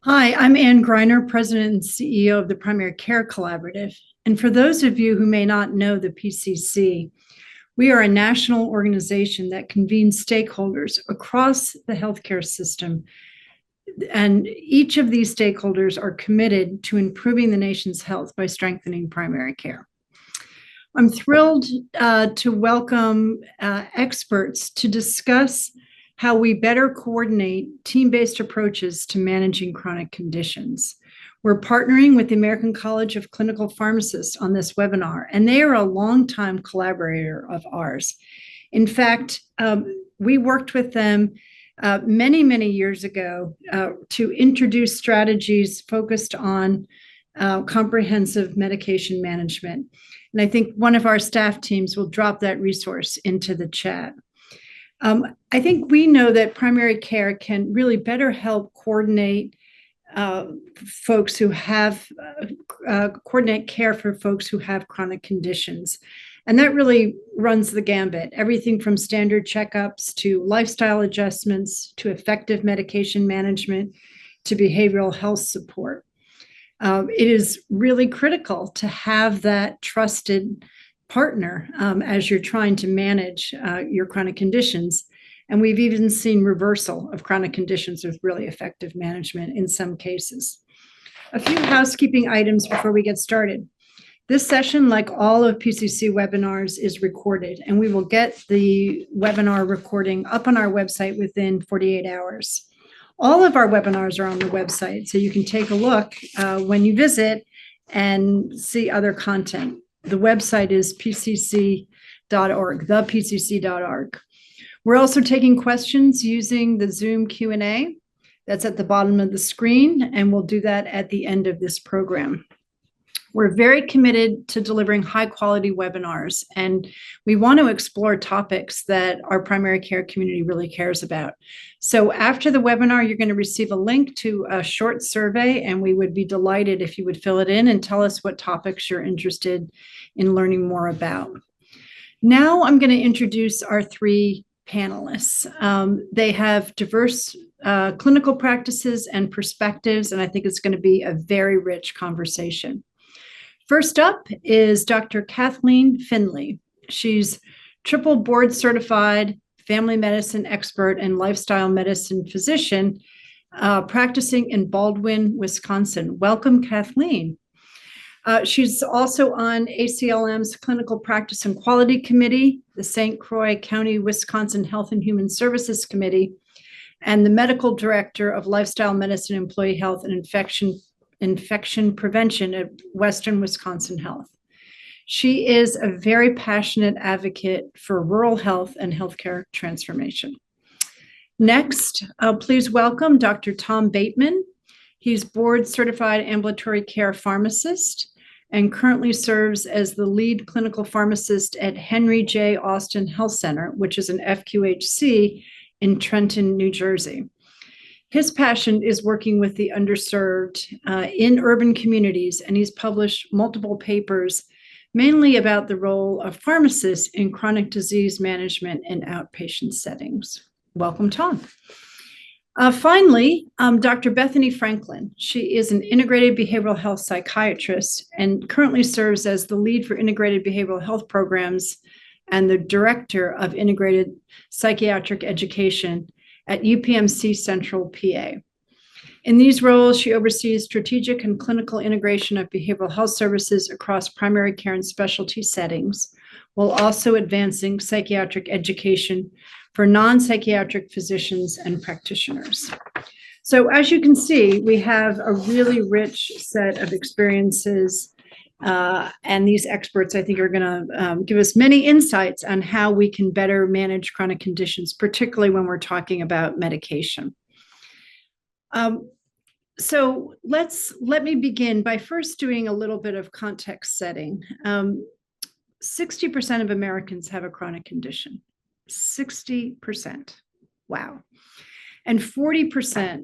Hi, I'm Ann Greiner, President and CEO of the Primary Care Collaborative. And for those of you who may not know the PCC, we are a national organization that convenes stakeholders across the healthcare system. And each of these stakeholders are committed to improving the nation's health by strengthening primary care. I'm thrilled to welcome experts to discuss how we better coordinate team-based approaches to managing chronic conditions. We're partnering with the American College of Clinical Pharmacists on this webinar, and they are a longtime collaborator of ours. In fact, we worked with them many, many years ago to introduce strategies focused on comprehensive medication management. And I think one of our staff teams will drop that resource into the chat. I think we know that primary care can really better help coordinate folks who have coordinate care for folks who have chronic conditions. And that really runs the gambit, everything from standard checkups to lifestyle adjustments to effective medication management to behavioral health support. It is really critical to have that trusted partner as you're trying to manage your chronic conditions. And we've even seen reversal of chronic conditions with really effective management in some cases. A few housekeeping items before we get started. This session, like all of PCC webinars, is recorded, and we will get the webinar recording up on our website within 48 hours. All of our webinars are on the website, so you can take a look when you visit and see other content. The website is pcc.org, thepcc.org. We're also taking questions using the Zoom Q&A. That's at the bottom of the screen, and we'll do that at the end of this program. We're very committed to delivering high-quality webinars, and we want to explore topics that our primary care community really cares about. So after the webinar, you're going to receive a link to a short survey, and we would be delighted if you would fill it in and tell us what topics you're interested in learning more about. Now I'm going to introduce our three panelists. They have diverse clinical practices and perspectives, and I think it's going to be a very rich conversation. First up is Dr. Kathleen Finley. She's triple board certified family medicine expert and lifestyle medicine physician practicing in Baldwin, Wisconsin. Welcome, Kathleen. She's also on ACLM's Clinical Practice and Quality Committee, the St. Croix County, Wisconsin Health and Human Services Committee, and the medical director of Lifestyle Medicine, Employee Health, and Infection Prevention at Western Wisconsin Health. She is a very passionate advocate for rural health and healthcare transformation. Next, please welcome Dr. Tom Bateman. He's board certified ambulatory care pharmacist and currently serves as the lead clinical pharmacist at Henry J. Austin Health Center, which is an FQHC in Trenton, New Jersey. His passion is working with the underserved in urban communities, and he's published multiple papers, mainly about the role of pharmacists in chronic disease management in outpatient settings. Welcome, Tom. Finally, Dr. Bethany Franklin. She is an integrated behavioral health psychiatrist and currently serves as the lead for integrated behavioral health programs and the director of integrated psychiatric education at UPMC Central PA. In these roles, she oversees strategic and clinical integration of behavioral health services across primary care and specialty settings, while also advancing psychiatric education for non-psychiatric physicians and practitioners. So as you can see, we have a really rich set of experiences, and these experts, I think, are going to give us many insights on how we can better manage chronic conditions, particularly when we're talking about medication. So let me begin by first doing a little bit of context setting. 60% of Americans have a chronic condition. 60%. Wow. And 40%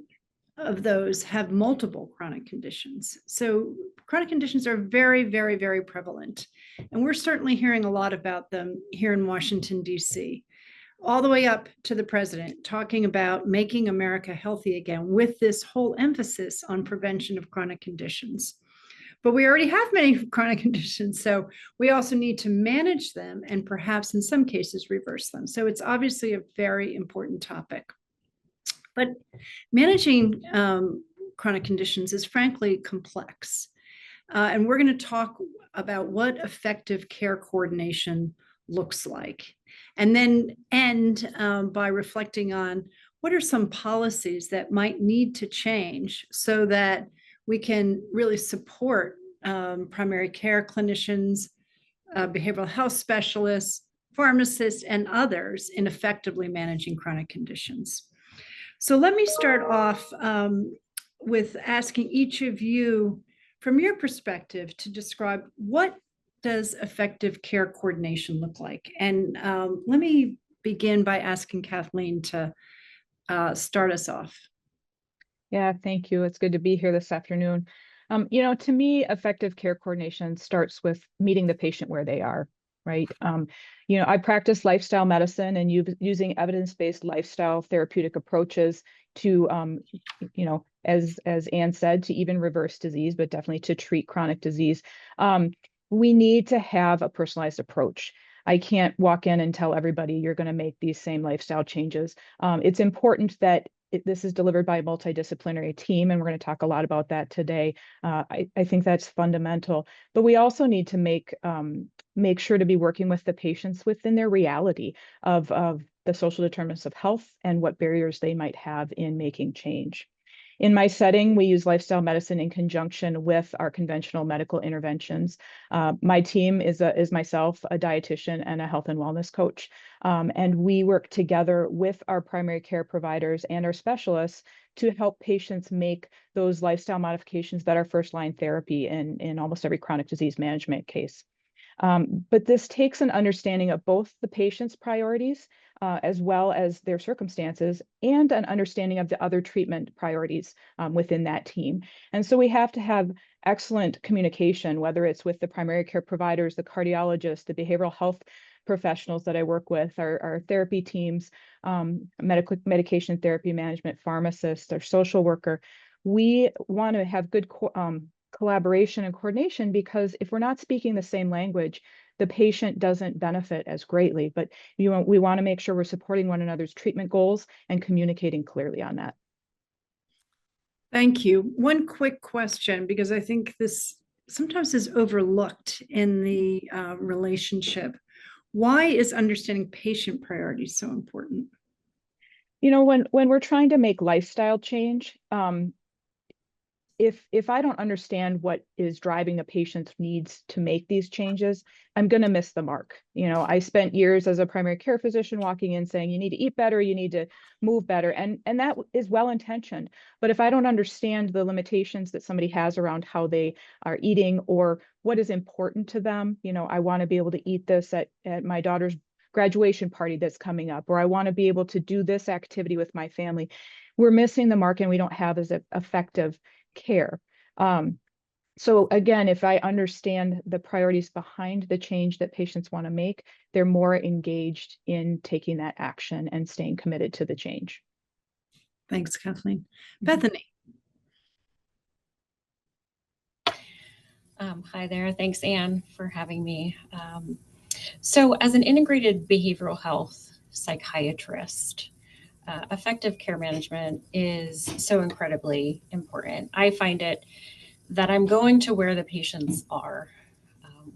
of those have multiple chronic conditions. So chronic conditions are very, very, very prevalent. And we're certainly hearing a lot about them here in Washington, D.C. all the way up to the president, talking about making America healthy again with this whole emphasis on prevention of chronic conditions. But we already have many chronic conditions, so we also need to manage them and perhaps in some cases reverse them. So it's obviously a very important topic. But managing chronic conditions is frankly complex. And we're going to talk about what effective care coordination looks like. And then end by reflecting on what are some policies that might need to change so that we can really support primary care clinicians, behavioral health specialists, pharmacists, and others in effectively managing chronic conditions. So let me start off with asking each of you, from your perspective, to describe what does effective care coordination look like? And let me begin by asking Kathleen to start us off. Yeah, thank you. It's good to be here this afternoon. To me, effective care coordination starts with meeting the patient where they are, right? I practice lifestyle medicine and using evidence-based lifestyle therapeutic approaches to, as Anne said, to even reverse disease, but definitely to treat chronic disease. We need to have a personalized approach. I can't walk in and tell everybody you're going to make these same lifestyle changes. It's important that this is delivered by a multidisciplinary team, and we're going to talk a lot about that today. I think that's fundamental, but we also need to make sure to be working with the patients within their reality of the social determinants of health and what barriers they might have in making change. In my setting, we use lifestyle medicine in conjunction with our conventional medical interventions. My team is myself, a dietitian, and a health and wellness coach. And we work together with our primary care providers and our specialists to help patients make those lifestyle modifications that are first-line therapy in almost every chronic disease management case. But this takes an understanding of both the patient's priorities as well as their circumstances and an understanding of the other treatment priorities within that team. And so we have to have excellent communication, whether it's with the primary care providers, the cardiologists, the behavioral health professionals that I work with, our therapy teams, medication therapy management pharmacists, our social worker. We want to have good collaboration and coordination, because if we're not speaking the same language, the patient doesn't benefit as greatly. But we want to make sure we're supporting one another's treatment goals and communicating clearly on that. Thank you. One quick question, because I think this sometimes is overlooked in the relationship. Why is understanding patient priorities so important? When we're trying to make lifestyle change, if I don't understand what is driving a patient's needs to make these changes, I'm going to miss the mark. I spent years as a primary care physician walking in saying, you need to eat better, you need to move better. And that is well-intentioned. But if I don't understand the limitations that somebody has around how they are eating or what is important to them, I want to be able to eat this at my daughter's graduation party that's coming up, or I want to be able to do this activity with my family. We're missing the mark, and we don't have as effective care. So again, if I understand the priorities behind the change that patients want to make, they're more engaged in taking that action and staying committed to the change. Thanks, Kathleen. Bethany. Hi there. Thanks, Anne, for having me. So as an integrated behavioral health psychiatrist, effective care management is so incredibly important. I find it that I'm going to where the patients are.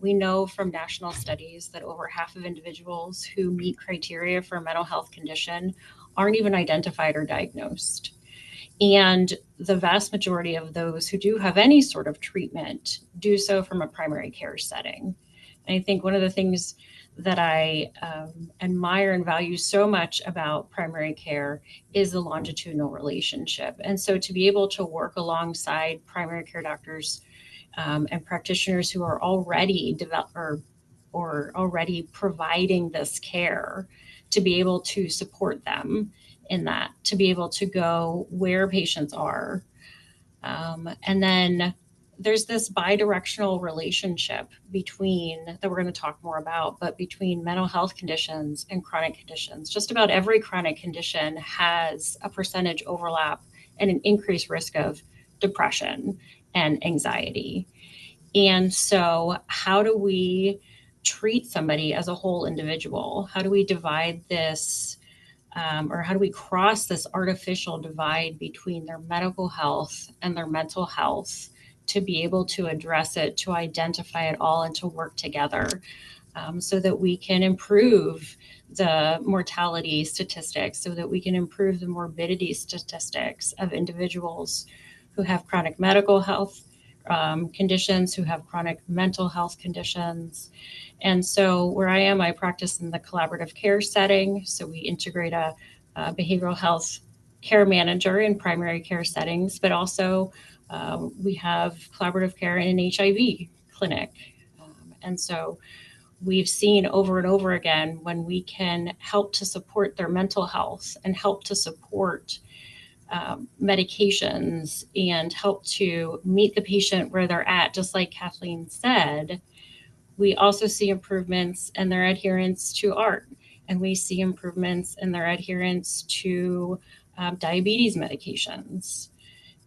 We know from national studies that over half of individuals who meet criteria for a mental health condition aren't even identified or diagnosed. And the vast majority of those who do have any sort of treatment do so from a primary care setting. And I think one of the things that I admire and value so much about primary care is the longitudinal relationship. And so to be able to work alongside primary care doctors and practitioners who are already or already providing this care, to be able to support them in that, to be able to go where patients are. And then there's this bidirectional relationship between that we're going to talk more about, but between mental health conditions and chronic conditions. Just about every chronic condition has a percentage overlap and an increased risk of depression and anxiety. And so, how do we treat somebody as a whole individual? How do we divide this, or how do we cross this artificial divide between their medical health and their mental health to be able to address it, to identify it all, and to work together so that we can improve the mortality statistics, so that we can improve the morbidity statistics of individuals who have chronic medical health conditions, who have chronic mental health conditions. And so where I am, I practice in the collaborative care setting. So we integrate a behavioral health care manager in primary care settings, but also we have collaborative care in an HIV clinic. And so we've seen over and over again, when we can help to support their mental health and help to support medications and help to meet the patient where they're at, just like Kathleen said, we also see improvements in their adherence to art, and we see improvements in their adherence to diabetes medications.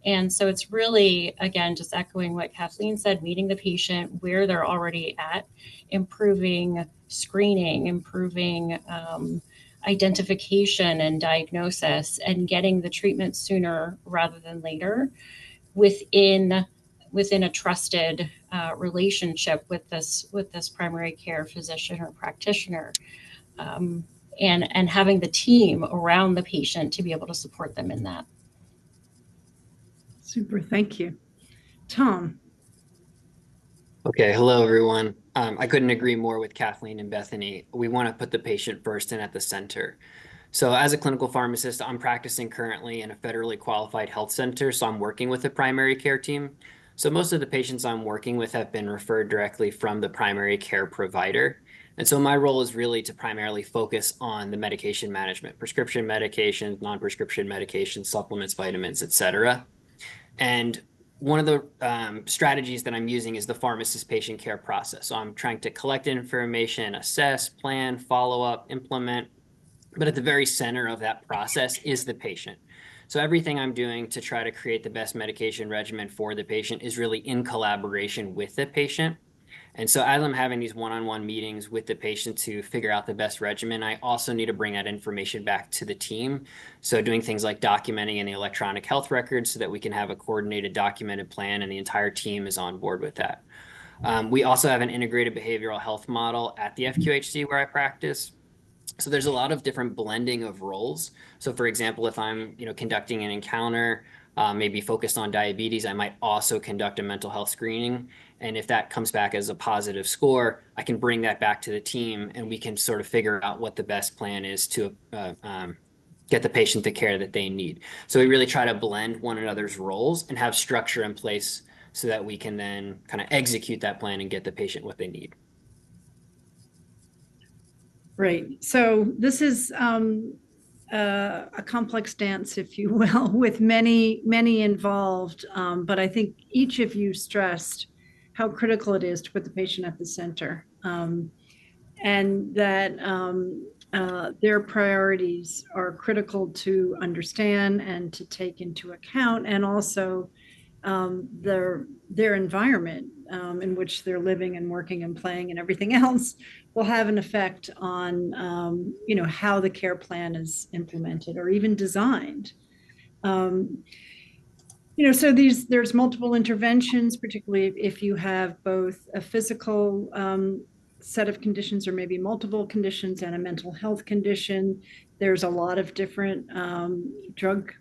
And so it's really, again, just echoing what Kathleen said, meeting the patient where they're already at, improving screening, improving identification and diagnosis, and getting the treatment sooner rather than later within a trusted relationship with this primary care physician or practitioner, and having the team around the patient to be able to support them in that. Super, thank you. Tom. Okay, hello everyone. I couldn't agree more with Kathleen and Bethany. We want to put the patient first and at the center. So as a clinical pharmacist, I'm practicing currently in a federally qualified health center, so I'm working with a primary care team. So most of the patients I'm working with have been referred directly from the primary care provider. And so my role is really to primarily focus on the medication management, prescription medications, non-prescription medications, supplements, vitamins, et cetera. And one of the strategies that I'm using is the pharmacist patient care process. So I'm trying to collect information, assess, plan, follow up, implement. But at the very center of that process is the patient. So everything I'm doing to try to create the best medication regimen for the patient is really in collaboration with the patient. And so as I'm having these one-on-one meetings with the patient to figure out the best regimen, I also need to bring that information back to the team. So doing things like documenting in the electronic health records so that we can have a coordinated, documented plan, and the entire team is on board with that. We also have an integrated behavioral health model at the FQHC where I practice. So there's a lot of different blending of roles. So for example, if I'm conducting an encounter, maybe focused on diabetes, I might also conduct a mental health screening. And if that comes back as a positive score, I can bring that back to the team and we can sort of figure out what the best plan is to get the patient the care that they need. So we really try to blend one another's roles and have structure in place so that we can then kind of execute that plan and get the patient what they need. Right. So this is a complex dance, if you will, with many, many involved. But I think each of you stressed how critical it is to put the patient at the center, and that their priorities are critical to understand and to take into account, and also their environment in which they're living and working and playing and everything else will have an effect on how the care plan is implemented or even designed. So there's multiple interventions, particularly if you have both a physical set of conditions or maybe multiple conditions and a mental health condition. There's a lot of different drug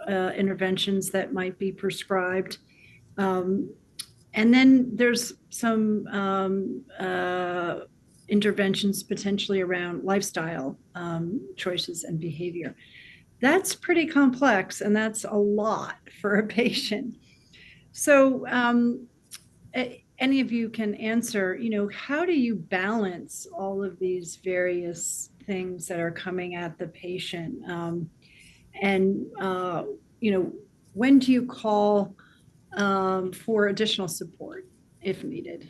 interventions that might be prescribed. And then there's some interventions potentially around lifestyle choices and behavior. That's pretty complex, and that's a lot for a patient. So any of you can answer, how do you balance all of these various things that are coming at the patient? And when do you call for additional support if needed.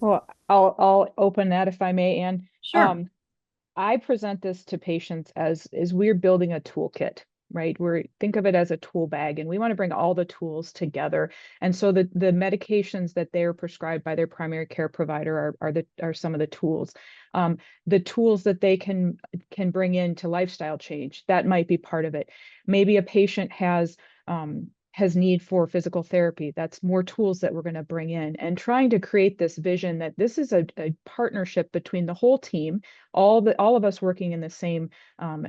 Well, I'll open that if I may, Anne. Sure. I present this to patients as we're building a toolkit, right? Think of it as a tool bag, and we want to bring all the tools together. And so the medications that they're prescribed by their primary care provider are some of the tools. The tools that they can bring into lifestyle change, that might be part of it. Maybe a patient has need for physical therapy. That's more tools that we're going to bring in, and trying to create this vision that this is a partnership between the whole team. All of us working in the same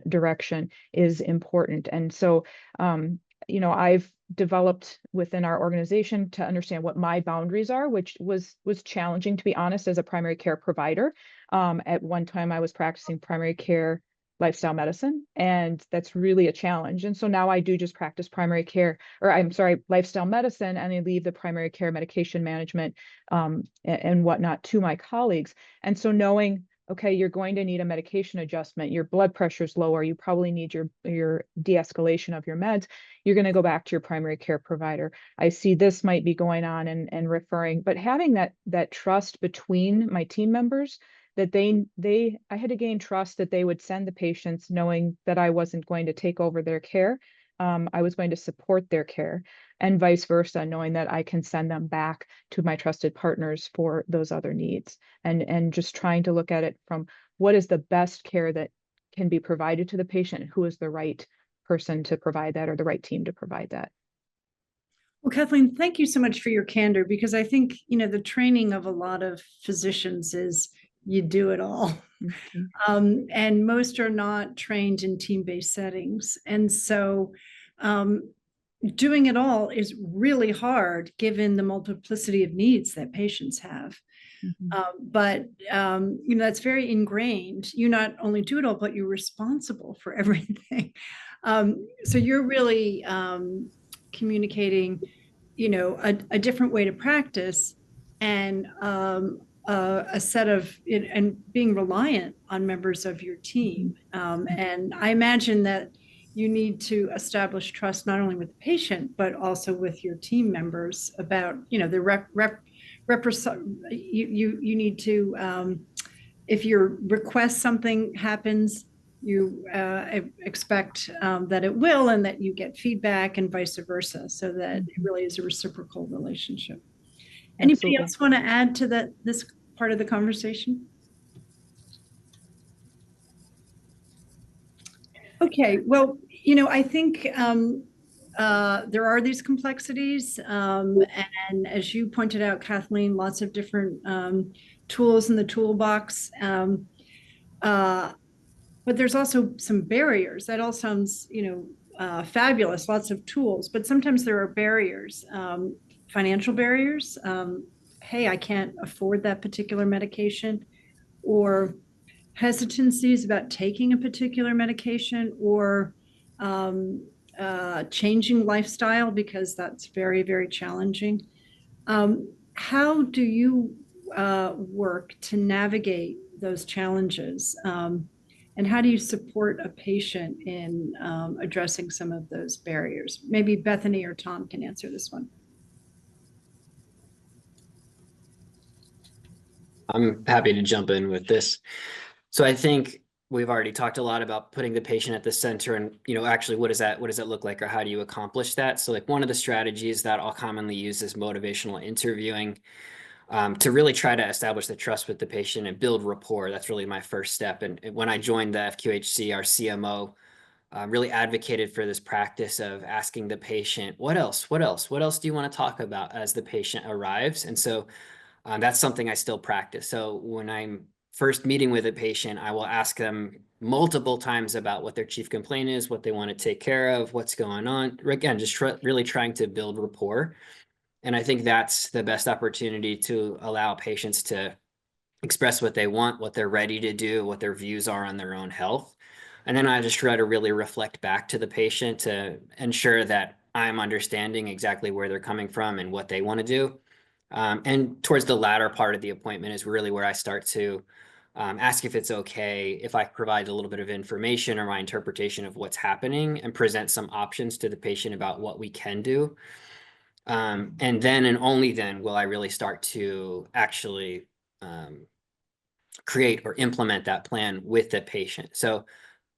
direction is important. And so, I've developed within our organization to understand what my boundaries are, which was challenging, to be honest, as a primary care provider. At one time, I was practicing primary care lifestyle medicine, and that's really a challenge. And so now I do just practice lifestyle medicine, and I leave the primary care medication management and whatnot to my colleagues. And so knowing, okay, you're going to need a medication adjustment, your blood pressure's lower, you probably need your de-escalation of your meds, you're going to go back to your primary care provider. I see this might be going on, and referring, but having that trust between my team members, that I had to gain trust that they would send the patients knowing that I wasn't going to take over their care. I was going to support their care, and vice versa, knowing that I can send them back to my trusted partners for those other needs, and just trying to look at it from what is the best care that can be provided to the patient, who is the right person to provide that, or the right team to provide that. Well, Kathleen, thank you so much for your candor, because I think, the training of a lot of physicians is you do it all. Mm-hmm. And most are not trained in team-based settings. And so doing it all is really hard given the multiplicity of needs that patients have. Mm-hmm. But that's very ingrained. You not only do it all, but you're responsible for everything. So you're really communicating, a different way to practice, and a set of and being reliant on members of your team. And I imagine that you need to establish trust not only with the patient, but also with your team members about, the you need to, if your request something happens, you expect that it will, and that you get feedback, and vice versa, so that it really is a reciprocal relationship. Anybody else want to add to this part of the conversation? Okay, well, I think there are these complexities, and as you pointed out, Kathleen, lots of different tools in the toolbox. But there's also some barriers. That all sounds, fabulous, lots of tools, but sometimes there are barriers, financial barriers. Hey, I can't afford that particular medication, or hesitancies about taking a particular medication, or changing lifestyle, because that's very, very challenging. How do you work to navigate those challenges? And how do you support a patient in addressing some of those barriers? Maybe Bethany or Tom can answer this one. I'm happy to jump in with this. So I think we've already talked a lot about putting the patient at the center, and actually what does that look like, or how do you accomplish that? So like one of the strategies that I'll commonly use is motivational interviewing, to really try to establish the trust with the patient and build rapport. That's really my first step. And when I joined the FQHC, our CMO really advocated for this practice of asking the patient, what else do you want to talk about as the patient arrives? And so that's something I still practice. So when I'm first meeting with a patient, I will ask them multiple times about what their chief complaint is, what they want to take care of, what's going on. Again, just really trying to build rapport. And I think that's the best opportunity to allow patients to express what they want, what they're ready to do, what their views are on their own health. And then I just try to really reflect back to the patient to ensure that I'm understanding exactly where they're coming from and what they want to do. And towards the latter part of the appointment is really where I start to ask if it's okay if I provide a little bit of information or my interpretation of what's happening and present some options to the patient about what we can do. And then and only then will I really start to actually create or implement that plan with the patient. So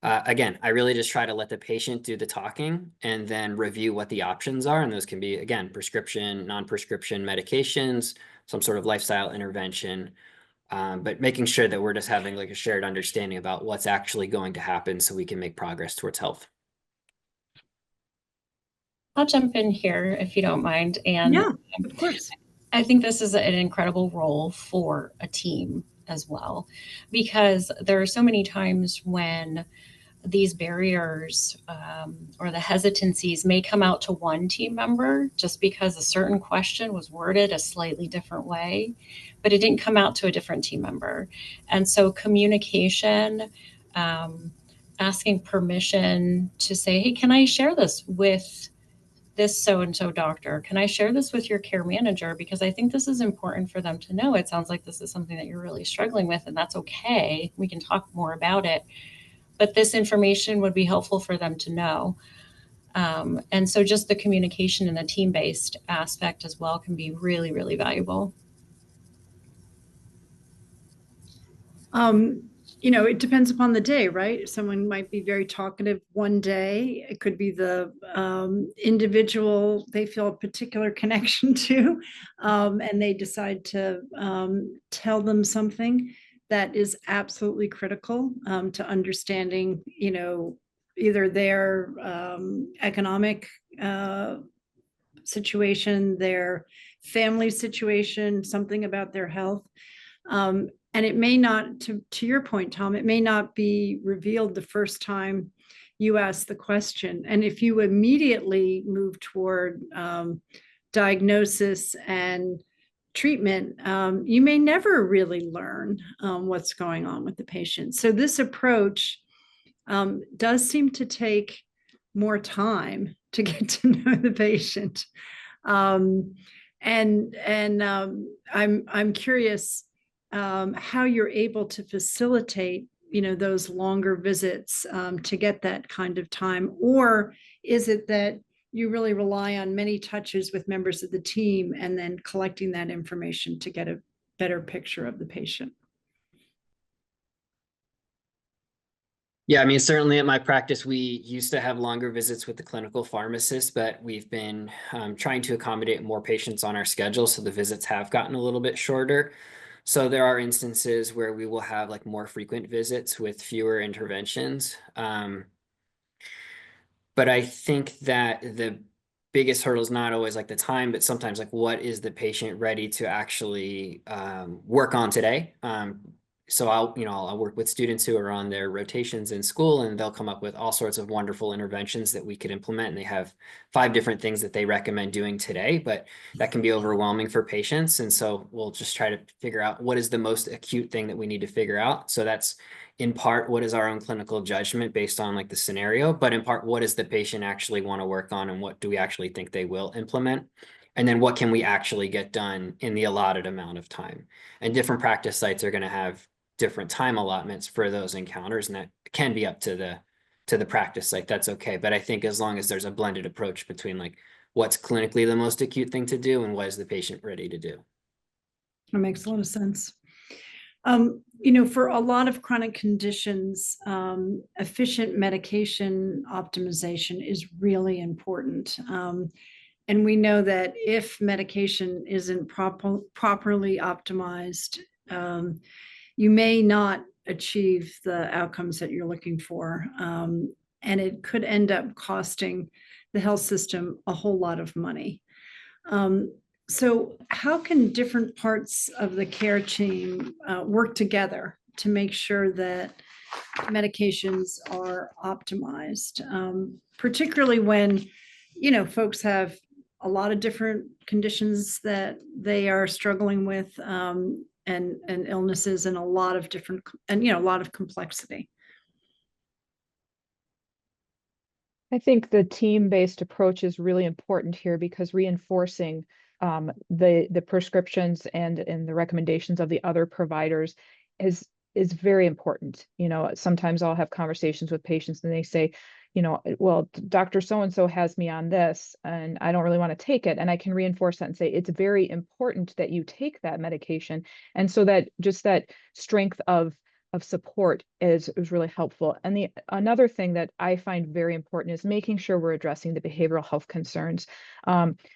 again, I really just try to let the patient do the talking and then review what the options are. And those can be, again, prescription, non-prescription medications, some sort of lifestyle intervention, but making sure that we're just having like a shared understanding about what's actually going to happen so we can make progress towards health. I'll jump in here if you don't mind. And Yeah, of course. I think this is an incredible role for a team as well, because there are so many times when these barriers or the hesitancies may come out to one team member just because a certain question was worded a slightly different way, but it didn't come out to a different team member. And so communication, asking permission to say, hey, can I share this with this so-and-so doctor? Can I share this with your care manager? Because I think this is important for them to know. It sounds like this is something that you're really struggling with, and that's okay. We can talk more about it. But this information would be helpful for them to know. And so just the communication and the team-based aspect as well can be really, really valuable. It depends upon the day, right? Someone might be very talkative one day. It could be the individual they feel a particular connection to, and they decide to tell them something that is absolutely critical to understanding, either their economic situation, their family situation, something about their health. And it may not, to your point, Tom, it may not be revealed the first time you ask the question. And if you immediately move toward diagnosis and treatment, you may never really learn what's going on with the patient. So this approach does seem to take more time to get to know the patient. I'm curious how you're able to facilitate, those longer visits to get that kind of time, or is it that you really rely on many touches with members of the team and then collecting that information to get a better picture of the patient? Yeah, I mean, certainly at my practice, we used to have longer visits with the clinical pharmacist, but we've been trying to accommodate more patients on our schedule, so the visits have gotten a little bit shorter. So there are instances where we will have like more frequent visits with fewer interventions. But I think that the biggest hurdle is not always like the time, but sometimes like what is the patient ready to actually work on today? So I'll work with students who are on their rotations in school, and they'll come up with all sorts of wonderful interventions that we could implement. And they have 5 different things that they recommend doing today, but that can be overwhelming for patients. And so we'll just try to figure out what is the most acute thing that we need to figure out. So that's in part what is our own clinical judgment based on like the scenario, but in part, what does the patient actually want to work on and what do we actually think they will implement? And then what can we actually get done in the allotted amount of time? And different practice sites are going to have different time allotments for those encounters, and that can be up to the practice site. That's okay. But I think as long as there's a blended approach between like what's clinically the most acute thing to do and what is the patient ready to do. That makes a lot of sense. For a lot of chronic conditions, efficient medication optimization is really important. And we know that if medication isn't properly optimized, you may not achieve the outcomes that you're looking for. And it could end up costing the health system a whole lot of money. So how can different parts of the care team work together to make sure that medications are optimized, particularly when, folks have a lot of different conditions that they are struggling with, and illnesses and a lot of different, and, a lot of complexity. I think the team-based approach is really important here because reinforcing the prescriptions and the recommendations of the other providers is is very important. Sometimes I'll have conversations with patients and they say, well, Dr. So-and-so has me on this and I don't really want to take it. And I can reinforce that and say, it's very important that you take that medication. And so that just that strength of support is really helpful. And another thing that I find very important is making sure we're addressing the behavioral health concerns.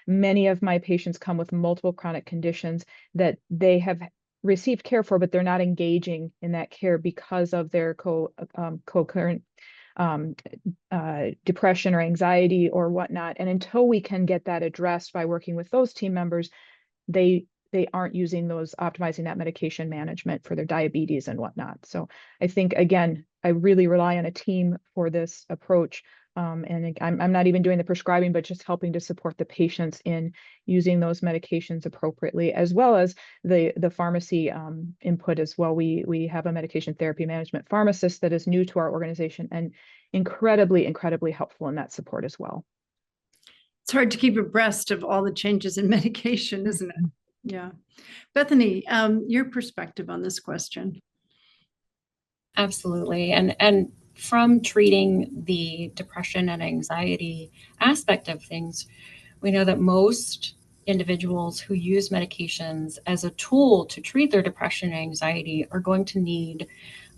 Many of my patients come with multiple chronic conditions that they have received care for, but they're not engaging in that care because of their co-current depression or anxiety or whatnot. And until we can get that addressed by working with those team members, they aren't using optimizing that medication management for their diabetes and whatnot. So I think, again, I really rely on a team for this approach. And I'm not even doing the prescribing, but just helping to support the patients in using those medications appropriately, as well as the pharmacy input as well. We have a medication therapy management pharmacist that is new to our organization and incredibly helpful in that support as well. It's hard to keep abreast of all the changes in medication, isn't it? Yeah. Bethany, your perspective on this question. Absolutely. And from treating the depression and anxiety aspect of things, we know that most individuals who use medications as a tool to treat their depression and anxiety are going to need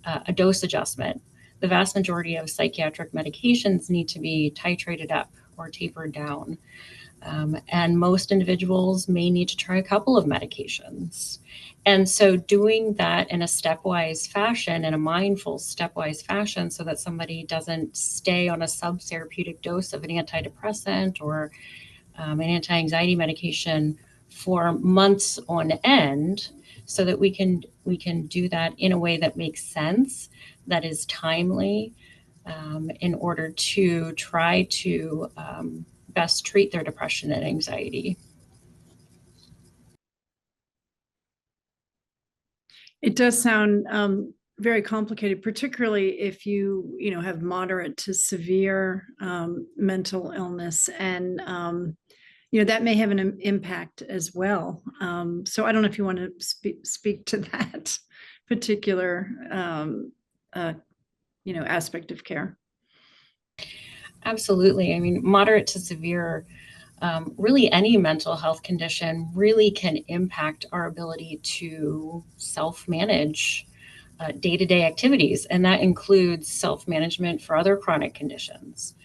a dose adjustment. The vast majority of psychiatric medications need to be titrated up or tapered down. And most individuals may need to try a couple of medications. And so doing that in a stepwise fashion, in a mindful stepwise fashion, so that somebody doesn't stay on a subtherapeutic dose of an antidepressant or an anti-anxiety medication for months on end, so that we can do that in a way that makes sense, that is timely, in order to try to best treat their depression and anxiety. It does sound very complicated, particularly if you have moderate to severe mental illness, and that may have an impact as well. So I don't know if you want to speak to that particular aspect of care. Absolutely. I mean, moderate to severe, really any mental health condition really can impact our ability to self-manage day-to-day activities. And that includes self-management for other chronic conditions,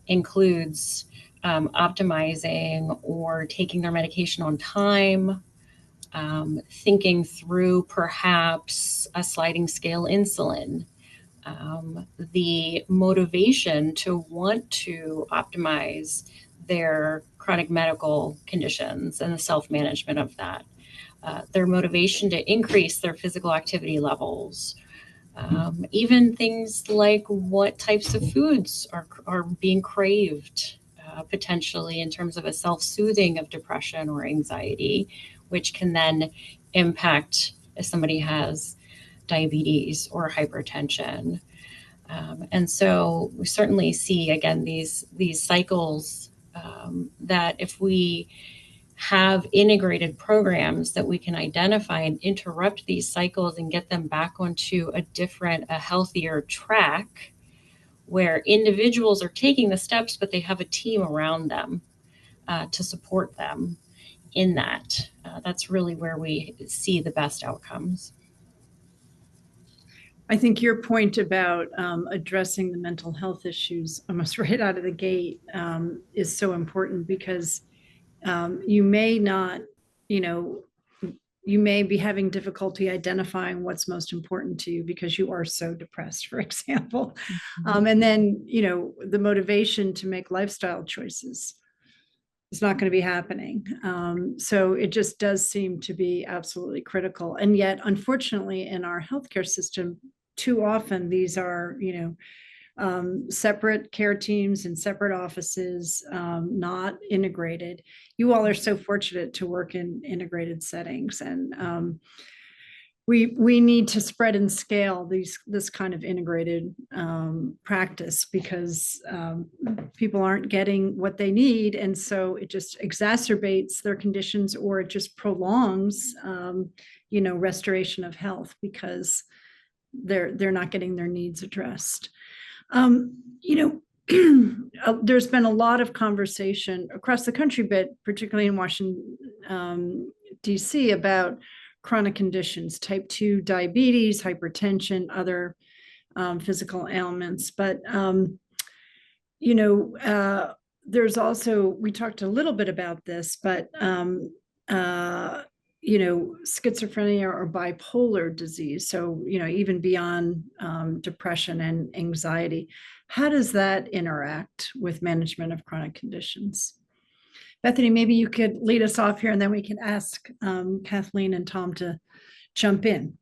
includes optimizing or taking their medication on time, thinking through perhaps a sliding scale insulin, the motivation to want to optimize their chronic medical conditions and the self-management of that, their motivation to increase their physical activity levels, even things like what types of foods are being craved, potentially in terms of a self-soothing of depression or anxiety, which can then impact if somebody has diabetes or hypertension. And so we certainly see, again, these cycles that if we have integrated programs that we can identify and interrupt these cycles and get them back onto a healthier track where individuals are taking the steps, but they have a team around them to support them in that. That's really where we see the best outcomes. I think your point about addressing the mental health issues almost right out of the gate is so important, because you may not, you may be having difficulty identifying what's most important to you because you are so depressed, for example. Mm-hmm. And then, the motivation to make lifestyle choices is not going to be happening. So it just does seem to be absolutely critical. And yet, unfortunately, in our healthcare system, too often these are, separate care teams and separate offices, not integrated. You all are so fortunate to work in integrated settings, and we need to spread and scale this kind of integrated practice, because people aren't getting what they need, and so it just exacerbates their conditions, or it just prolongs restoration of health, because they're not getting their needs addressed. You know, there's been a lot of conversation across the country, but particularly in Washington, DC, about chronic conditions, type 2 diabetes, hypertension, other physical ailments. But, there's also, we talked a little bit about this, but, schizophrenia or bipolar disease. So, even beyond depression and anxiety, how does that interact with management of chronic conditions? Bethany, maybe you could lead us off here and then we can ask Kathleen and Tom to jump in.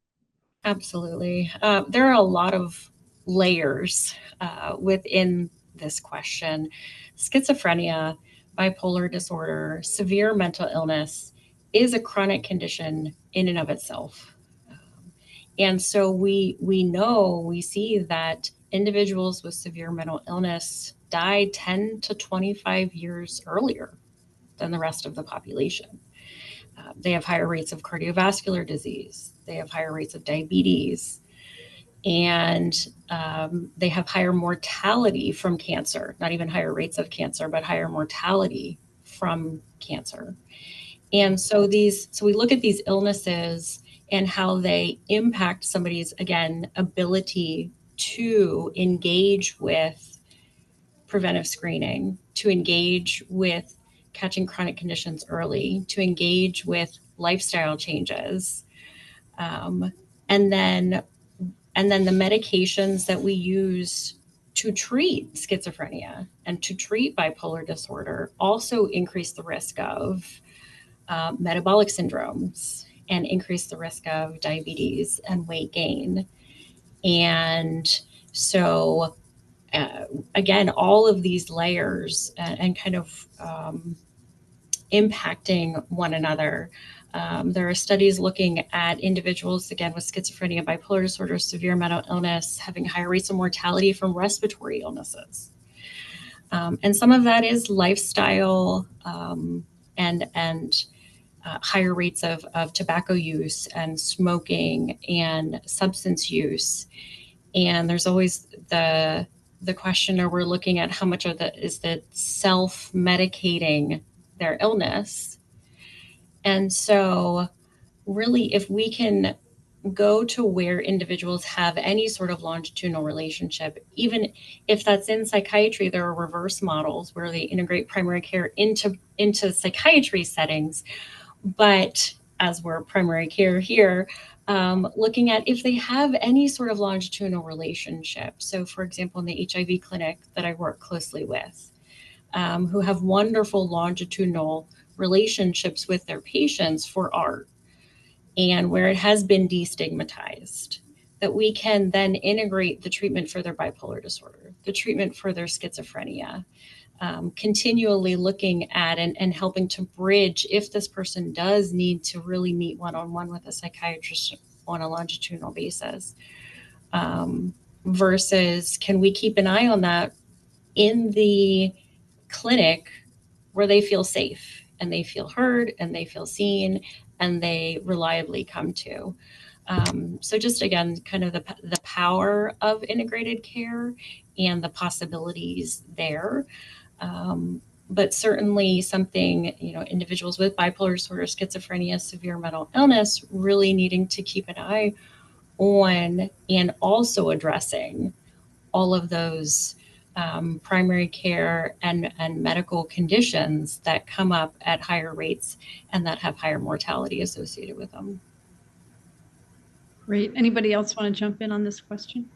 Absolutely. There are a lot of layers within this question. Schizophrenia, bipolar disorder, severe mental illness is a chronic condition in and of itself. And so we see that individuals with severe mental illness die 10 to 25 years earlier than the rest of the population. They have higher rates of cardiovascular disease. They have higher rates of diabetes. And they have higher mortality from cancer, not even higher rates of cancer, but higher mortality from cancer. And so we look at these illnesses and how they impact somebody's, again, ability to engage with preventive screening, to engage with catching chronic conditions early, to engage with lifestyle changes. And then the medications that we use to treat schizophrenia and to treat bipolar disorder also increase the risk of metabolic syndromes and increase the risk of diabetes and weight gain. And so, again, all of these layers and kind of impacting one another. There are studies looking at individuals, again, with schizophrenia, bipolar disorder, severe mental illness, having higher rates of mortality from respiratory illnesses. And some of that is lifestyle and higher rates of tobacco use and smoking and substance use. And there's always the question, or we're looking at how much of that is that self-medicating their illness. And so really, if we can go to where individuals have any sort of longitudinal relationship, even if that's in psychiatry, there are reverse models where they integrate primary care into psychiatry settings. But as we're primary care here, looking at if they have any sort of longitudinal relationship. So for example, in the HIV clinic that I work closely with, who have wonderful longitudinal relationships with their patients for art, and where it has been destigmatized, that we can then integrate the treatment for their bipolar disorder, the treatment for their schizophrenia, continually looking at and helping to bridge if this person does need to really meet one-on-one with a psychiatrist on a longitudinal basis, versus can we keep an eye on that in the clinic where they feel safe and they feel heard and they feel seen and they reliably come to. So just again, kind of the power of integrated care and the possibilities there. But certainly something, individuals with bipolar disorder, schizophrenia, severe mental illness, really needing to keep an eye on and also addressing all of those primary care and medical conditions that come up at higher rates and that have higher mortality associated with them. Great. Anybody else want to jump in on this question?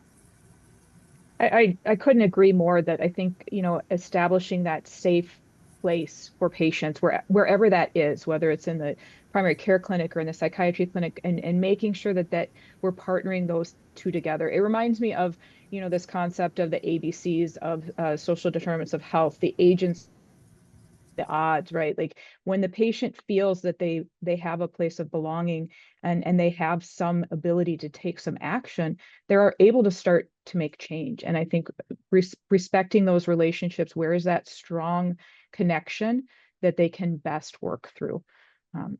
I couldn't agree more that I think, establishing that safe place for patients wherever that is, whether it's in the primary care clinic or in the psychiatry clinic, and making sure that we're partnering those two together. It reminds me of, this concept of the ABCs of social determinants of health, the agents, the odds, right? Like when the patient feels that they have a place of belonging and they have some ability to take some action, they're able to start to make change. And I think respecting those relationships, where is that strong connection that they can best work through?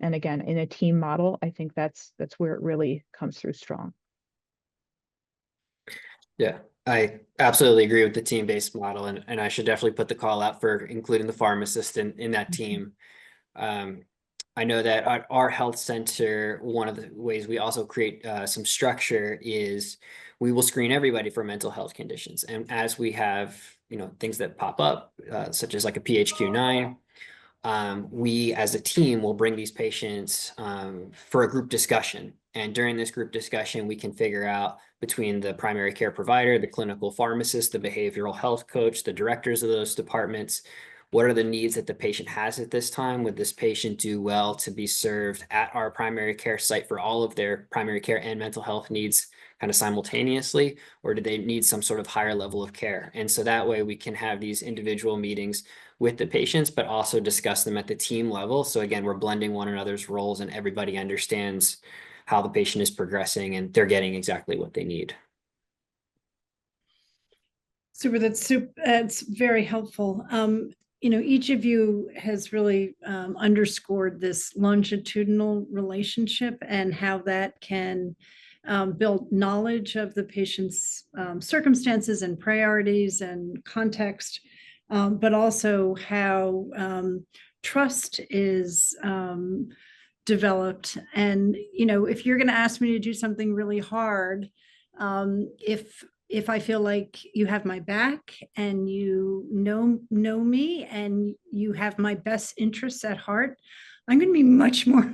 And again, in a team model, I think that's where it really comes through strong. Yeah, I absolutely agree with the team-based model, and I should definitely put the call out for including the pharmacist in that team. Um, I know that at our health center, one of the ways we also create some structure is we will screen everybody for mental health conditions. And as we have, things that pop up, such as like a PHQ-9, we as a team will bring these patients for a group discussion. And during this group discussion, we can figure out between the primary care provider, the clinical pharmacist, the behavioral health coach, the directors of those departments, what are the needs that the patient has at this time? Would this patient do well to be served at our primary care site for all of their primary care and mental health needs kind of simultaneously, or do they need some sort of higher level of care? And so that way we can have these individual meetings with the patients, but also discuss them at the team level. So again, we're blending one another's roles and everybody understands how the patient is progressing and they're getting exactly what they need. Super, that's very helpful. Each of you has really underscored this longitudinal relationship and how that can build knowledge of the patient's circumstances and priorities and context, but also how trust is developed. And, if you're going to ask me to do something really hard, if I feel like you have my back and you know me and you have my best interests at heart, I'm going to be much more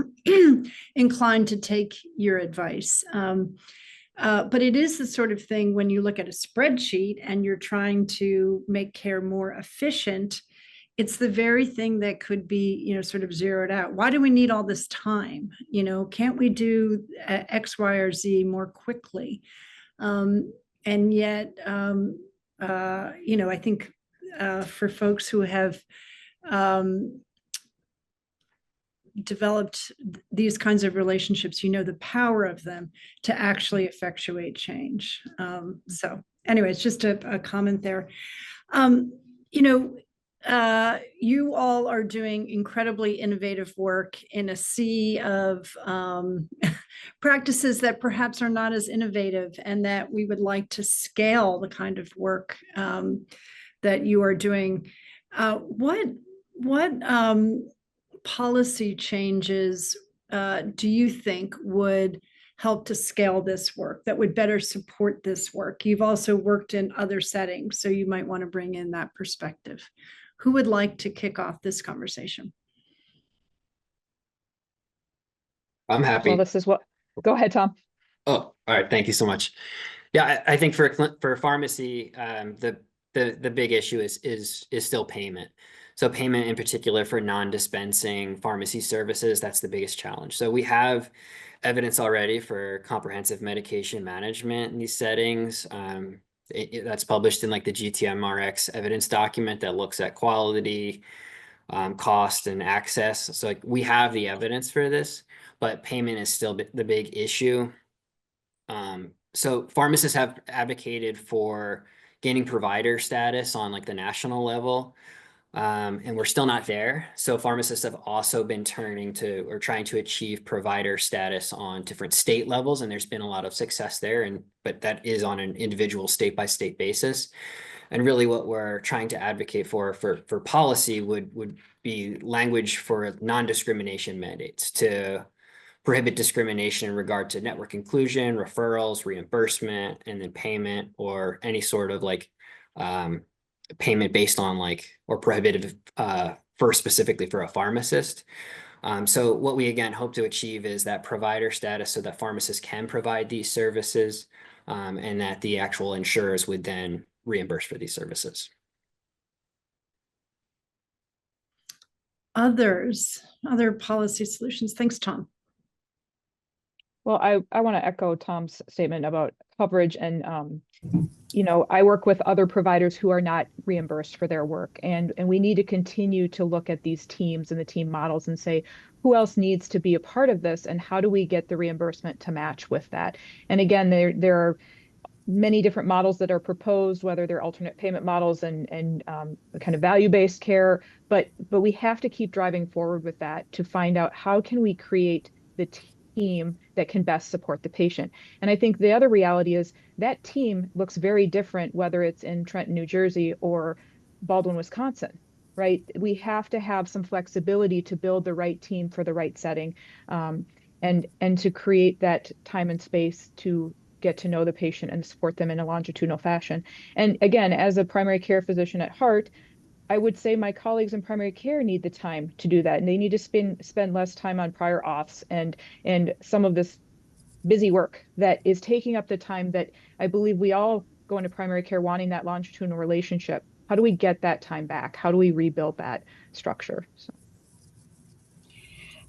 inclined to take your advice. But it is the sort of thing when you look at a spreadsheet and you're trying to make care more efficient, it's the very thing that could be, sort of zeroed out. Why do we need all this time? Can't we do X, Y, or Z more quickly? And yet, I think for folks who have developed these kinds of relationships, the power of them to actually effectuate change. So anyways, just a comment there. You all are doing incredibly innovative work in a sea of practices that perhaps are not as innovative, and that we would like to scale the kind of work that you are doing. What policy changes do you think would help to scale this work, that would better support this work? You've also worked in other settings, so you might want to bring in that perspective. Who would like to kick off this conversation? I'm happy. Well, go ahead, Tom. Oh, all right. Thank you so much. Yeah, I think for pharmacy, the big issue is still payment. So payment in particular for non-dispensing pharmacy services, that's the biggest challenge. So we have evidence already for comprehensive medication management in these settings. That's published in like the GTMRX evidence document that looks at quality, cost, and access. So like we have the evidence for this, but payment is still the big issue. So pharmacists have advocated for gaining provider status on like the national level. And we're still not there. So pharmacists have also been turning to or trying to achieve provider status on different state levels. And there's been a lot of success there. But that is on an individual state by state basis. And really what we're trying to advocate for policy would be language for non-discrimination mandates to prohibit discrimination in regard to network inclusion, referrals, reimbursement, and then payment, or any sort of like payment based on or prohibitive for specifically for a pharmacist. So what we again hope to achieve is that provider status so that pharmacists can provide these services, and that the actual insurers would then reimburse for these services. Other policy solutions. Thanks, Tom. Well, I want to echo Tom's statement about coverage, and I work with other providers who are not reimbursed for their work, and we need to continue to look at these teams and the team models and say, who else needs to be a part of this, and how do we get the reimbursement to match with that? And again, there are many different models that are proposed, whether they're alternate payment models and kind of value-based care, but we have to keep driving forward with that to find out how can we create the team that can best support the patient. And I think the other reality is that team looks very different, whether it's in Trenton, New Jersey or Baldwin, Wisconsin, right? We have to have some flexibility to build the right team for the right setting, and to create that time and space to get to know the patient and support them in a longitudinal fashion. And again, as a primary care physician at heart, I would say my colleagues in primary care need the time to do that, and they need to spend less time on prior auths and some of this busy work that is taking up the time that I believe we all go into primary care wanting that longitudinal relationship. How do we get that time back? How do we rebuild that structure? So.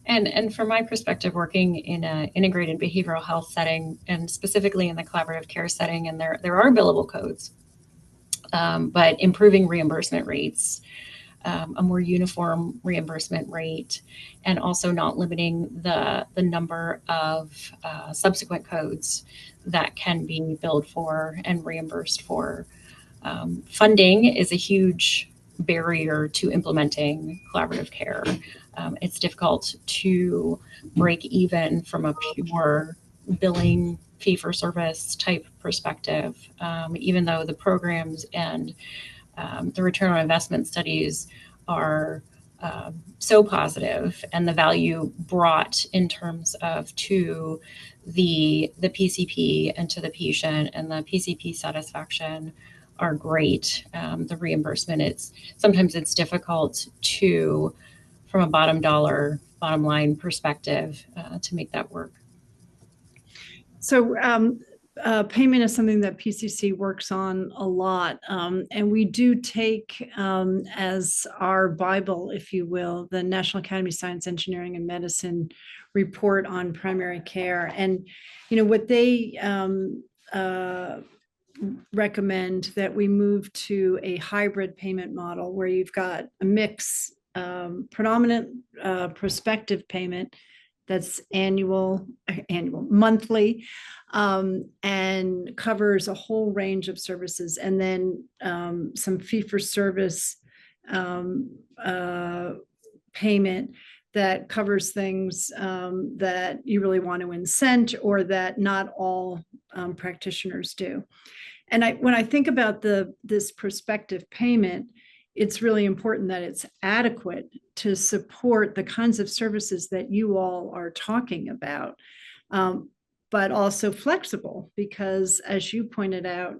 And from my perspective, working in an integrated behavioral health setting, and specifically in the collaborative care setting, and there are billable codes, but improving reimbursement rates, a more uniform reimbursement rate, and also not limiting the number of subsequent codes that can be billed for and reimbursed for. Funding is a huge barrier to implementing collaborative care. It's difficult to break even from a pure billing fee-for-service type perspective, even though the programs and the return on investment studies are so positive, and the value brought in terms of to the PCP and to the patient and the PCP satisfaction are great. The reimbursement, sometimes it's difficult to, from a bottom line perspective, to make that work. So payment is something that PCC works on a lot. And we do take as our Bible, if you will, the National Academy of Science, Engineering, and Medicine report on primary care. And, what they recommend that we move to a hybrid payment model where you've got a mix, predominant prospective payment that's monthly, and covers a whole range of services, and then some fee-for-service payment that covers things that you really want to incent or that not all practitioners do. And when I think about this prospective payment, it's really important that it's adequate to support the kinds of services that you all are talking about, but also flexible, because as you pointed out,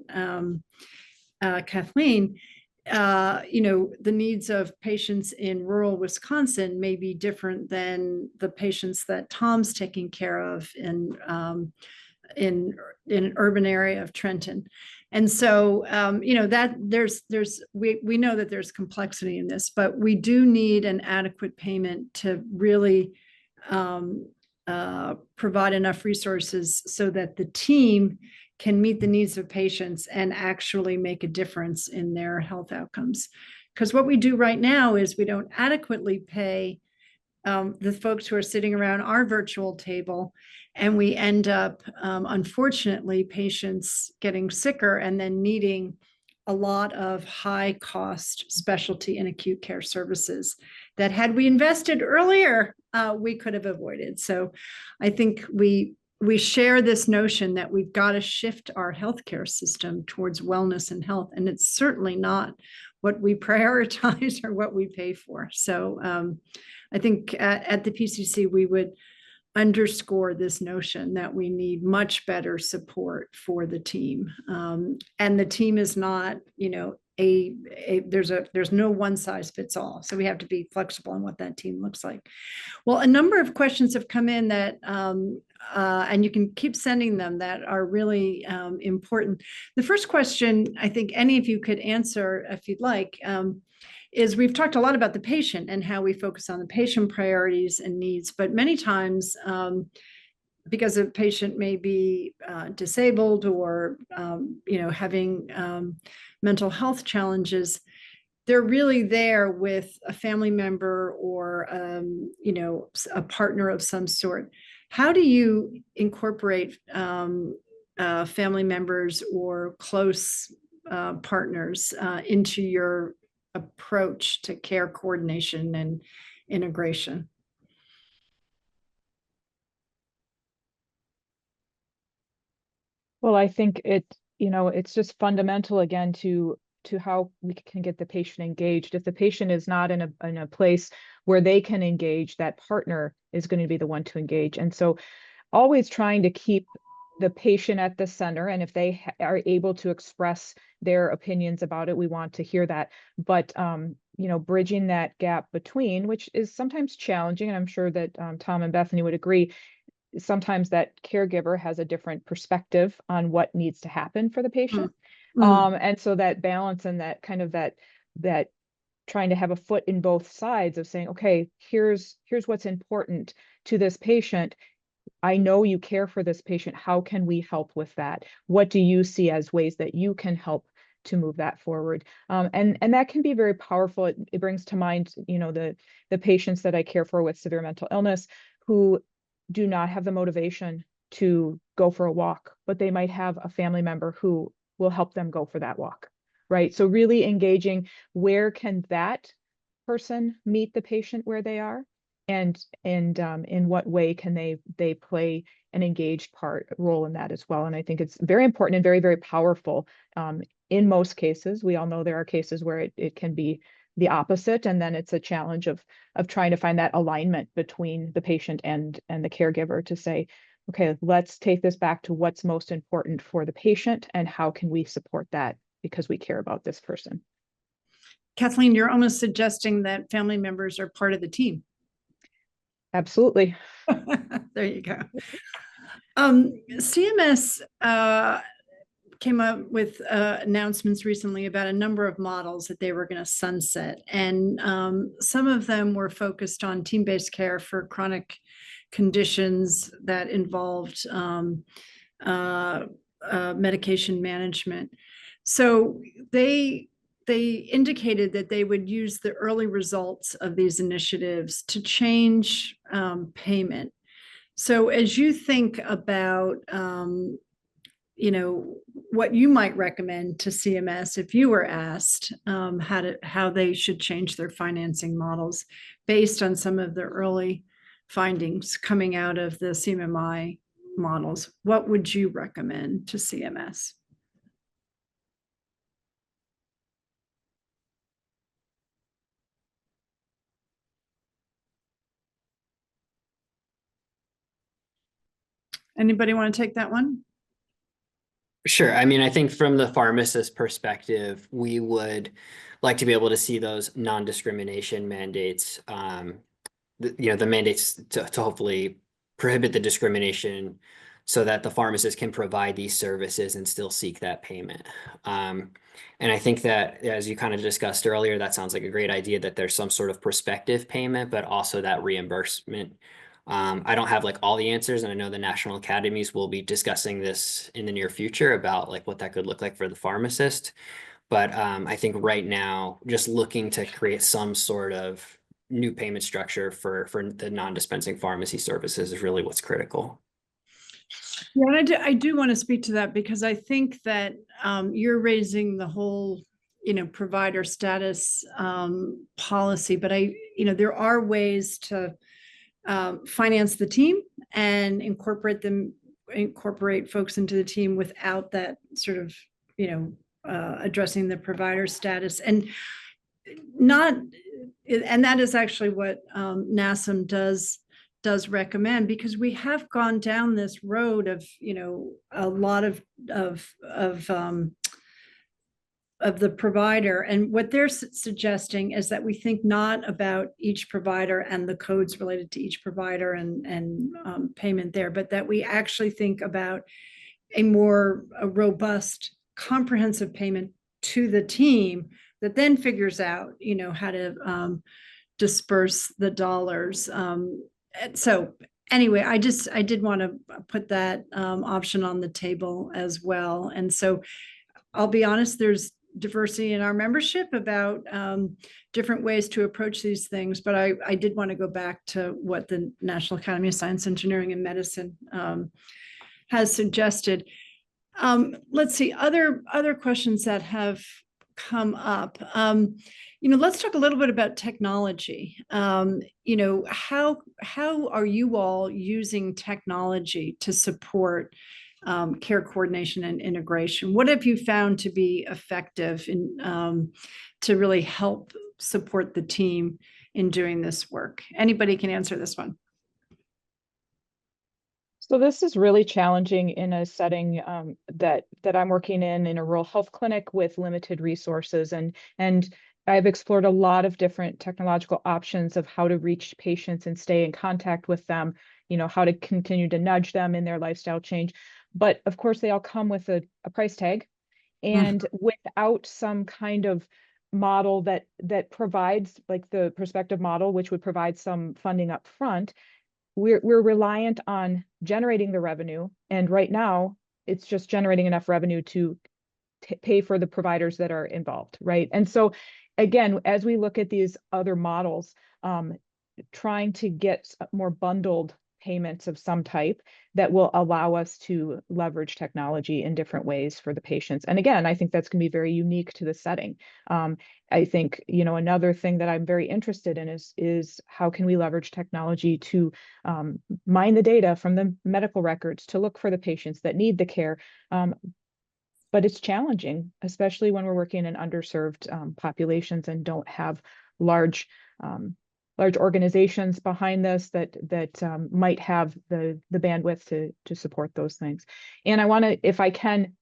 Kathleen, the needs of patients in rural Wisconsin may be different than the patients that Tom's taking care of in an urban area of Trenton. And so, that we know that there's complexity in this, but we do need an adequate payment to really provide enough resources so that the team can meet the needs of patients and actually make a difference in their health outcomes. Because what we do right now is we don't adequately pay the folks who are sitting around our virtual table, and we end up, unfortunately, patients getting sicker and then needing a lot of high cost specialty and acute care services that, had we invested earlier, we could have avoided. So I think we share this notion that we've got to shift our healthcare system towards wellness and health, and it's certainly not what we prioritize or what we pay for. So I think at the PCC, we would underscore this notion that we need much better support for the team. And the team is not, there's no one size fits all. So we have to be flexible on what that team looks like. Well, a number of questions have come in that, and you can keep sending them, that are really important. The first question, I think any of you could answer if you'd like, is we've talked a lot about the patient and how we focus on the patient priorities and needs, but many times, because a patient may be disabled or having mental health challenges, they're really there with a family member or a partner of some sort. How do you incorporate family members or close partners into your approach to care coordination and integration? Well, I think it's just fundamental again to how we can get the patient engaged. If the patient is not in a place where they can engage, that partner is going to be the one to engage. And so always trying to keep the patient at the center. And if they are able to express their opinions about it, we want to hear that. But bridging that gap between, which is sometimes challenging, and I'm sure that Tom and Bethany would agree, sometimes that caregiver has a different perspective on what needs to happen for the patient. And so that balance and that kind of that trying to have a foot in both sides of saying, okay, here's what's important to this patient. I know you care for this patient. How can we help with that? What do you see as ways that you can help to move that forward? And that can be very powerful. It brings to mind, the patients that I care for with severe mental illness who do not have the motivation to go for a walk, but they might have a family member who will help them go for that walk, right? So really engaging, where can that person meet the patient where they are, and in what way can they play an engaged role in that as well. And I think it's very important and very, very powerful. In most cases, we all know there are cases where it can be the opposite, and then it's a challenge of trying to find that alignment between the patient and the caregiver to say, okay, let's take this back to what's most important for the patient and how can we support that because we care about this person. Kathleen, you're almost suggesting that family members are part of the team. Absolutely. There you go. CMS came up with announcements recently about a number of models that they were going to sunset. And some of them were focused on team-based care for chronic conditions that involved medication management. So they indicated that they would use the early results of these initiatives to change payment. So as you think about what you might recommend to CMS if you were asked how they should change their financing models based on some of the early findings coming out of the CMMI models, what would you recommend to CMS? Anybody want to take that one? Sure. I mean, I think from the pharmacist perspective, we would like to be able to see those non-discrimination mandates, the mandates to hopefully prohibit the discrimination so that the pharmacist can provide these services and still seek that payment. And I think that, as you kind of discussed earlier, that sounds like a great idea, that there's some sort of prospective payment, but also that reimbursement. I don't have like all the answers, and I know the national academies will be discussing this in the near future about like what that could look like for the pharmacist. But I think right now, just looking to create some sort of new payment structure for the non-dispensing pharmacy services is really what's critical. Yeah, and I do want to speak to that because I think that you're raising the whole, provider status policy, but there are ways to finance the team and incorporate folks into the team without that sort of, addressing the provider status and that is actually what NASM does recommend, because we have gone down this road of, a lot of the provider, and what they're suggesting is that we think not about each provider and the codes related to each provider and payment there, but that we actually think about a more robust, comprehensive payment to the team that then figures out, how to disperse the dollars. So anyway, I did want to put that option on the table as well. And so I'll be honest, there's diversity in our membership about different ways to approach these things, but I did want to go back to what the National Academy of Science, Engineering, and Medicine has suggested. Let's see, other questions that have come up. Let's talk a little bit about technology. How are you all using technology to support care coordination and integration. What have you found to be effective in to really help support the team in doing this work? Anybody can answer this one. So this is really challenging in a setting that I'm working in a rural health clinic with limited resources, and I've explored a lot of different technological options of how to reach patients and stay in contact with them, how to continue to nudge them in their lifestyle change. But of course, they all come with a price tag, and without some kind of model that provides, like the prospective model, which would provide some funding up front, we're reliant on generating the revenue. And right now, it's just generating enough revenue to pay for the providers that are involved, right? And so, again, as we look at these other models, trying to get more bundled payments of some type that will allow us to leverage technology in different ways for the patients. And again, I think that's going to be very unique to the setting. I think, another thing that I'm very interested in is how can we leverage technology to mine the data from the medical records to look for the patients that need the care. But it's challenging, especially when we're working in underserved populations and don't have large organizations behind this that might have the bandwidth to support those things. And I want to, if I can,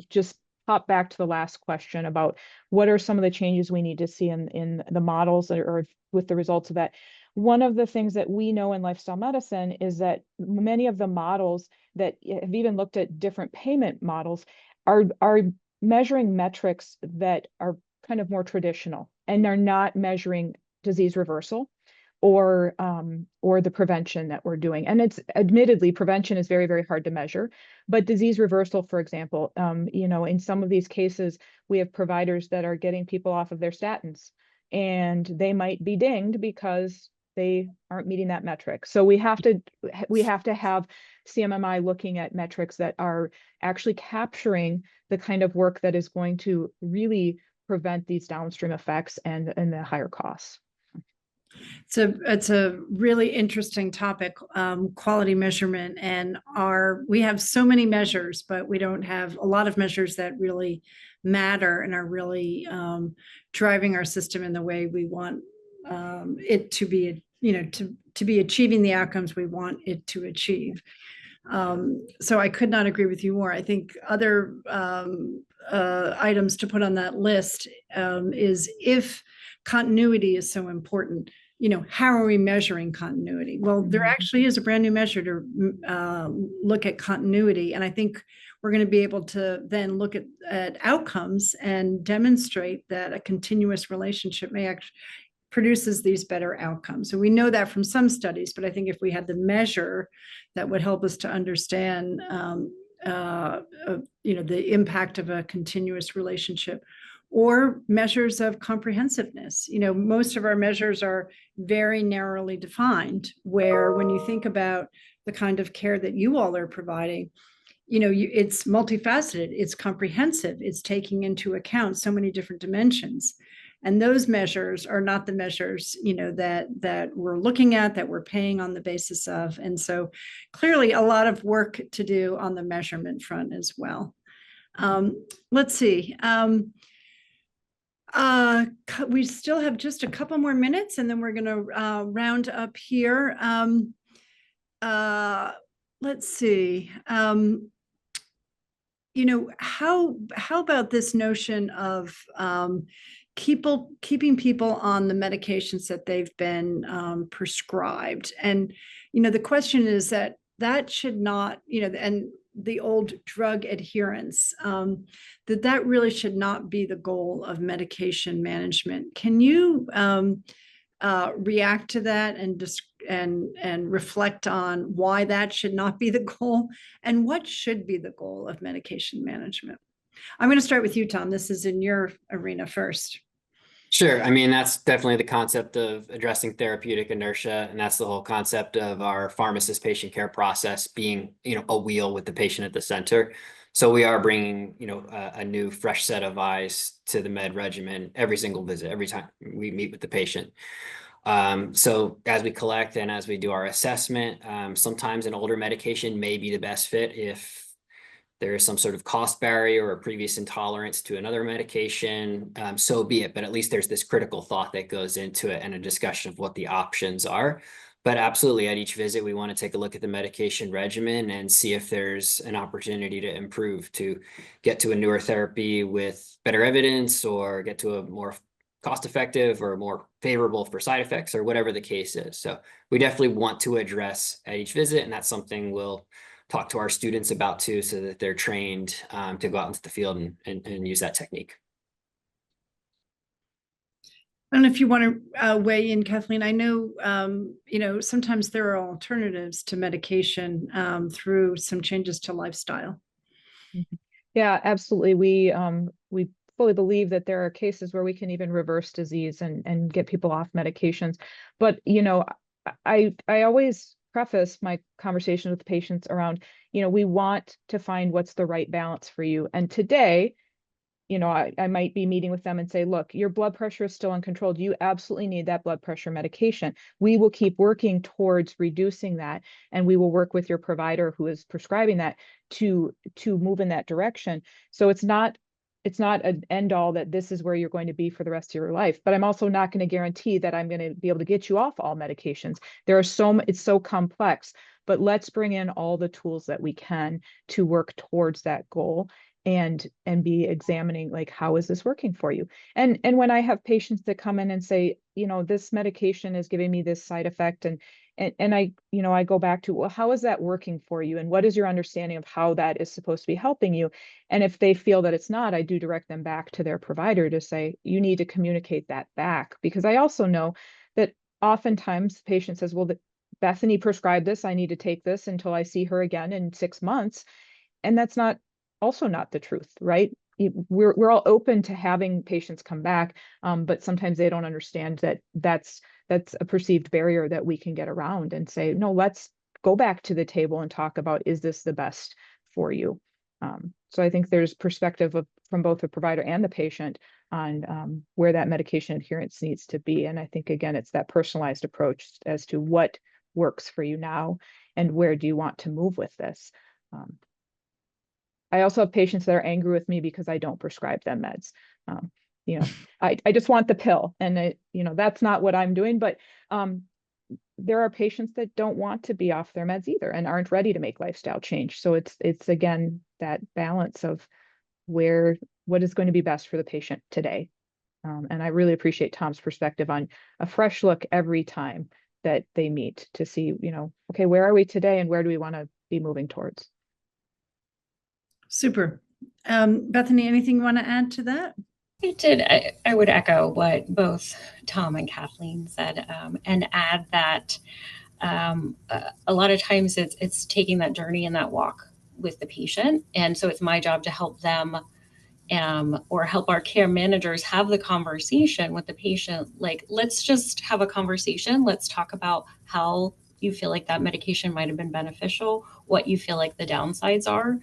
just pop back to the last question about what are some of the changes we need to see in the models or with the results of that. One of the things that we know in lifestyle medicine is that many of the models that have even looked at different payment models are measuring metrics that are kind of more traditional, and they're not measuring disease reversal or the prevention that we're doing. And it's admittedly, prevention is very, very hard to measure, but disease reversal, for example, in some of these cases, we have providers that are getting people off of their statins, and they might be dinged because they aren't meeting that metric. So we have to have CMMI looking at metrics that are actually capturing the kind of work that is going to really prevent these downstream effects and the higher costs. It's a really interesting topic, quality measurement, and we have so many measures, but we don't have a lot of measures that really matter and are really driving our system in the way we want it to be, to be achieving the outcomes we want it to achieve. So I could not agree with you more. I think other items to put on that list is, if continuity is so important, how are we measuring continuity? Well, there actually is a brand new measure to look at continuity. And I think we're going to be able to then look at outcomes and demonstrate that a continuous relationship may actually produces these better outcomes. So we know that from some studies, but I think if we had the measure that would help us to understand, the impact of a continuous relationship, or measures of comprehensiveness. Most of our measures are very narrowly defined, where when you think about the kind of care that you all are providing, it's multifaceted, it's comprehensive, it's taking into account so many different dimensions. And those measures are not the measures, that we're looking at, that we're paying on the basis of. And so clearly a lot of work to do on the measurement front as well. Let's see. We still have just a couple more minutes, and then we're going to round up here. Let's see. How about this notion of keeping people on the medications that they've been prescribed? And the question is that should not, and the old drug adherence, that really should not be the goal of medication management. Can you react to that and reflect on why that should not be the goal, and what should be the goal of medication management? I'm going to start with you, Tom. This is in your arena first. Sure. I mean, that's definitely the concept of addressing therapeutic inertia. And that's the whole concept of our pharmacist patient care process being, a wheel with the patient at the center. So we are bringing, a new fresh set of eyes to the med regimen every single visit, every time we meet with the patient. So as we collect and as we do our assessment, sometimes an older medication may be the best fit if there is some sort of cost barrier or previous intolerance to another medication, so be it. But at least there's this critical thought that goes into it and a discussion of what the options are. But absolutely, at each visit, we want to take a look at the medication regimen and see if there's an opportunity to improve, to get to a newer therapy with better evidence, or get to a more cost-effective or more favorable for side effects, or whatever the case is. So we definitely want to address at each visit, and that's something we'll talk to our students about too, so that they're trained to go out into the field and use that technique. I don't know if you want to weigh in, Kathleen. I know, sometimes there are alternatives to medication through some changes to lifestyle. Yeah, absolutely. We fully believe that there are cases where we can even reverse disease and get people off medications. But, I always preface my conversation with patients around, we want to find what's the right balance for you. And today, I might be meeting with them and say, look, your blood pressure is still uncontrolled. You absolutely need that blood pressure medication. We will keep working towards reducing that. And we will work with your provider who is prescribing that to move in that direction. So it's not an end all that this is where you're going to be for the rest of your life. But I'm also not going to guarantee that I'm going to be able to get you off all medications. It's so complex, but let's bring in all the tools that we can to work towards that goal. And be examining, like, how is this working for you? And when I have patients that come in and say, this medication is giving me this side effect, and I go back to, well, how is that working for you? And what is your understanding of how that is supposed to be helping you? And if they feel that it's not, I do direct them back to their provider to say, you need to communicate that back. Because I also know that oftentimes the patient says, well, Bethany prescribed this, I need to take this until I see her again in 6 months. And that's also not the truth, right? We're all open to having patients come back, but sometimes they don't understand that that's a perceived barrier that we can get around and say, no, let's go back to the table and talk about, is this the best for you? So I think there's perspective from both the provider and the patient on where that medication adherence needs to be. And I think, again, it's that personalized approach as to what works for you now and where do you want to move with this. I also have patients that are angry with me because I don't prescribe them meds. I just want the pill, and that's not what I'm doing. But there are patients that don't want to be off their meds either and aren't ready to make lifestyle change. So it's again that balance of what is going to be best for the patient today. And I really appreciate Tom's perspective on a fresh look every time that they meet to see, okay, where are we today and where do we want to be moving towards? Super. Bethany, anything you want to add to that? I would echo what both Tom and Kathleen said, and add that a lot of times it's taking that journey and that walk with the patient. And so it's my job to help them or help our care managers have the conversation with the patient. Like, let's just have a conversation. Let's talk about how you feel like that medication might have been beneficial, what you feel like the downsides are,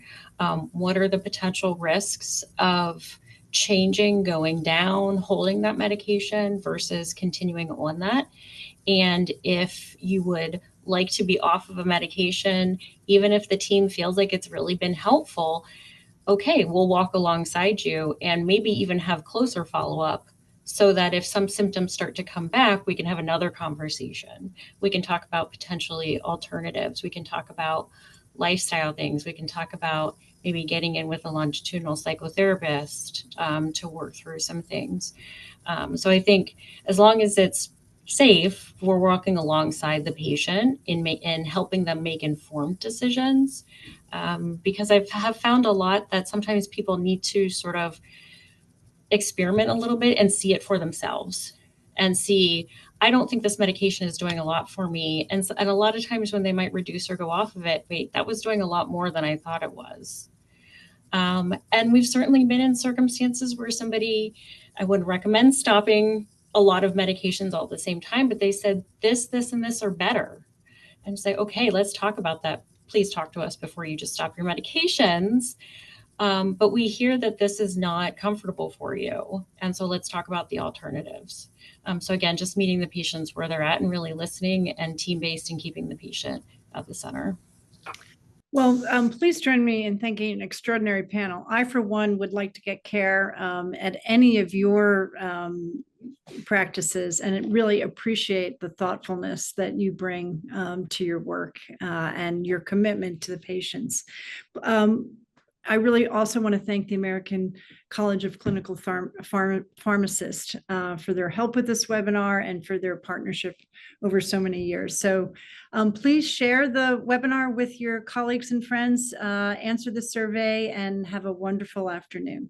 what are the potential risks of changing, going down, holding that medication versus continuing on that. And if you would like to be off of a medication, even if the team feels like it's really been helpful, okay, we'll walk alongside you and maybe even have closer follow-up, so that if some symptoms start to come back, we can have another conversation. We can talk about potentially alternatives. We can talk about lifestyle things. We can talk about maybe getting in with a longitudinal psychotherapist to work through some things. So I think as long as it's safe, we're walking alongside the patient in helping them make informed decisions. Because I have found a lot that sometimes people need to sort of experiment a little bit and see it for themselves and see, I don't think this medication is doing a lot for me. And a lot of times when they might reduce or go off of it, wait, that was doing a lot more than I thought it was. And we've certainly been in circumstances where I wouldn't recommend stopping a lot of medications all at the same time, but they said this, and this are better. And say, okay, let's talk about that. Please talk to us before you just stop your medications. But we hear that this is not comfortable for you. And so let's talk about the alternatives. So again, just meeting the patients where they're at and really listening and team-based and keeping the patient at the center. Well, please join me in thanking an extraordinary panel. I, for one, would like to get care at any of your practices, and really appreciate the thoughtfulness that you bring to your work and your commitment to the patients. I really also want to thank the American College of Clinical Pharmacists for their help with this webinar and for their partnership over so many years. So please share the webinar with your colleagues and friends, answer the survey, and have a wonderful afternoon.